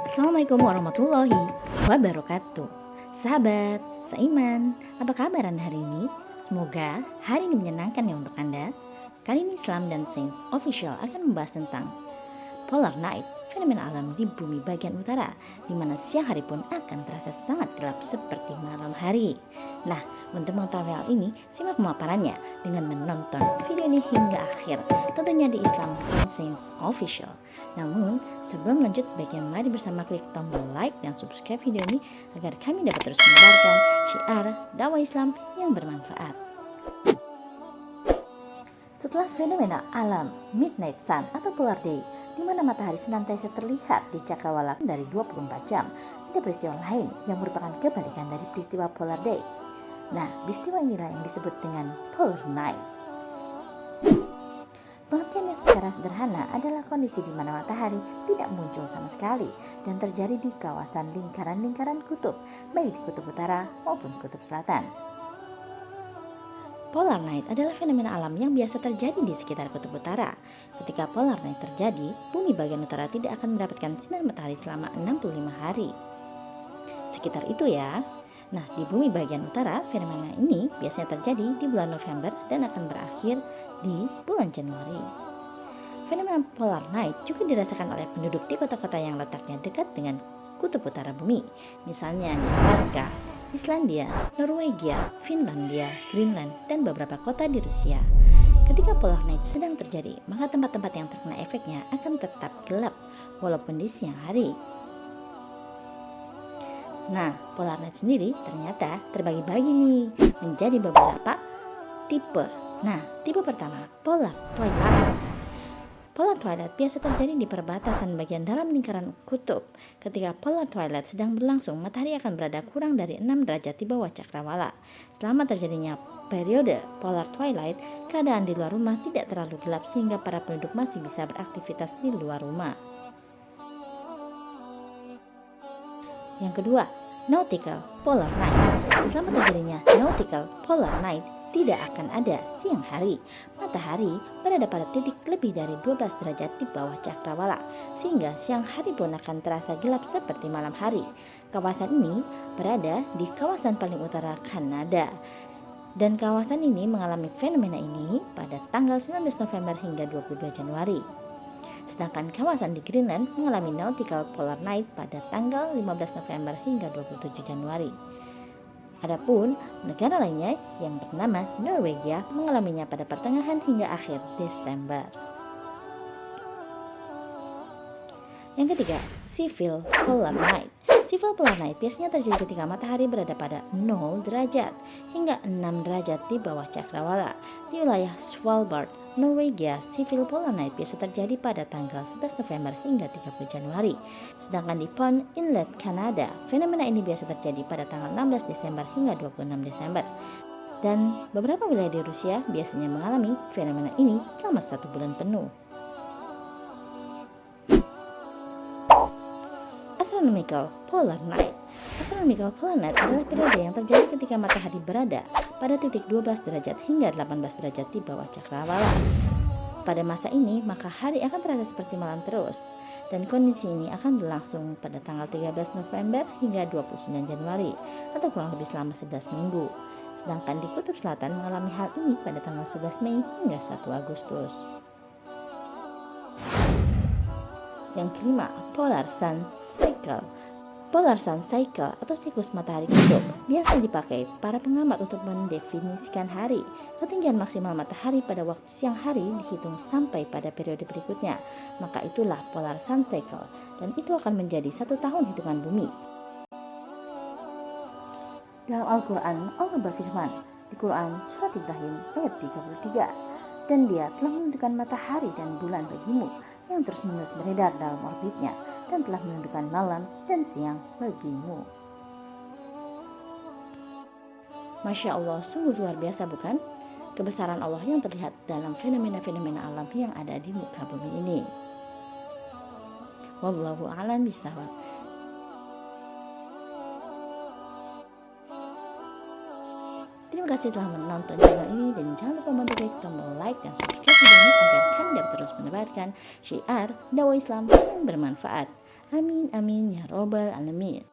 Assalamualaikum warahmatullahi wabarakatuh. Sahabat, seiman, apa kabar Anda hari ini? Semoga hari ini menyenangkan ya untuk Anda. Kali ini Islam dan Sains Official akan membahas tentang Polar Night, fenomena alam di bumi bagian utara, di mana siang hari pun akan terasa sangat gelap seperti malam hari. Nah, untuk mengetahui hal ini, simak pemaparannya dengan menonton video ini hingga akhir, tentunya di Islam dan Sains Official. Namun, sebelum lanjut, baiknya mari bersama klik tombol like dan subscribe video ini agar kami dapat terus menyebarkan syiar dakwah Islam yang bermanfaat. Setelah fenomena alam Midnight Sun atau Polar Day, di mana matahari senantiasa terlihat di cakrawala dari 24 jam, ada peristiwa lain yang merupakan kebalikan dari peristiwa Polar Day. Nah, peristiwa inilah yang disebut dengan Polar Night. Pengertiannya secara sederhana adalah kondisi di mana matahari tidak muncul sama sekali dan terjadi di kawasan lingkaran-lingkaran kutub, baik di kutub utara maupun kutub selatan. Polar Night adalah fenomena alam yang biasa terjadi di sekitar kutub utara. Ketika Polar Night terjadi, bumi bagian utara tidak akan mendapatkan sinar matahari selama 65 hari. Sekitar itu ya. Nah, di bumi bagian utara, fenomena ini biasanya terjadi di bulan November dan akan berakhir di bulan Januari. Fenomena Polar Night juga dirasakan oleh penduduk di kota-kota yang letaknya dekat dengan kutub utara bumi, misalnya di Alaska, Islandia, Norwegia, Finlandia, Greenland, dan beberapa kota di Rusia. Ketika Polar Night sedang terjadi, maka tempat-tempat yang terkena efeknya akan tetap gelap walaupun di siang hari. Nah, Polar Night sendiri ternyata terbagi-bagi nih menjadi beberapa tipe. Nah, tipe pertama, Polar Twilight. Polar Twilight biasa terjadi di perbatasan bagian dalam lingkaran kutub. Ketika Polar Twilight sedang berlangsung, matahari akan berada kurang dari 6 derajat di bawah cakrawala. Selama terjadinya periode Polar Twilight, keadaan di luar rumah tidak terlalu gelap sehingga para penduduk masih bisa beraktivitas di luar rumah. Yang kedua, Nautical Polar Night. Selama terjadinya Nautical Polar Night, tidak akan ada siang hari. Matahari berada pada titik lebih dari 12 derajat di bawah cakrawala, sehingga siang hari pun akan terasa gelap seperti malam hari. Kawasan ini berada di kawasan paling utara Kanada. Dan kawasan ini mengalami fenomena ini pada tanggal 19 November hingga 22 Januari. Sedangkan kawasan di Greenland mengalami Nautical Polar Night pada tanggal 15 November hingga 27 Januari. Adapun negara lainnya yang bernama Norwegia mengalaminya pada pertengahan hingga akhir Desember. Yang ketiga, Civil Polar Night. Civil Polar Night biasanya terjadi ketika matahari berada pada 0 derajat hingga 6 derajat di bawah cakrawala. Di wilayah Svalbard, Norwegia, Civil Polar Night biasa terjadi pada tanggal 11 November hingga 30 Januari. Sedangkan di Pond Inlet, Kanada, fenomena ini biasa terjadi pada tanggal 16 Desember hingga 26 Desember. Dan beberapa wilayah di Rusia biasanya mengalami fenomena ini selama 1 bulan penuh. Astronomical Polar Night. Astronomical Polar Night adalah periode yang terjadi ketika matahari berada pada titik 12 derajat hingga 18 derajat di bawah cakrawala. Pada masa ini, maka hari akan terasa seperti malam terus. Dan kondisi ini akan berlangsung pada tanggal 13 November hingga 29 Januari atau kurang lebih selama 11 minggu. Sedangkan di Kutub Selatan mengalami hal ini pada tanggal 11 Mei hingga 1 Agustus. Yang kelima, Polar Sun Cycle. Polar Sun Cycle atau siklus matahari kutub biasa dipakai para pengamat untuk mendefinisikan hari. Ketinggian maksimal matahari pada waktu siang hari dihitung sampai pada periode berikutnya. Maka itulah Polar Sun Cycle, dan itu akan menjadi 1 tahun hitungan bumi. Dalam Al-Quran, Allah berfirman di Quran Surat Ibrahim ayat 33, dan Dia telah menentukan matahari dan bulan bagimu yang terus-menerus beredar dalam orbitnya, dan telah menentukan malam dan siang bagimu. Masya Allah, sungguh luar biasa bukan? Kebesaran Allah yang terlihat dalam fenomena-fenomena alam yang ada di muka bumi ini. Wallahu a'lam bishawab. Terima kasih telah menonton channel ini, dan jangan lupa bantu klik tombol like dan subscribe video ini agar kami dapat terus menebarkan syiar dakwah Islam yang bermanfaat. Amin amin ya robbal alamin.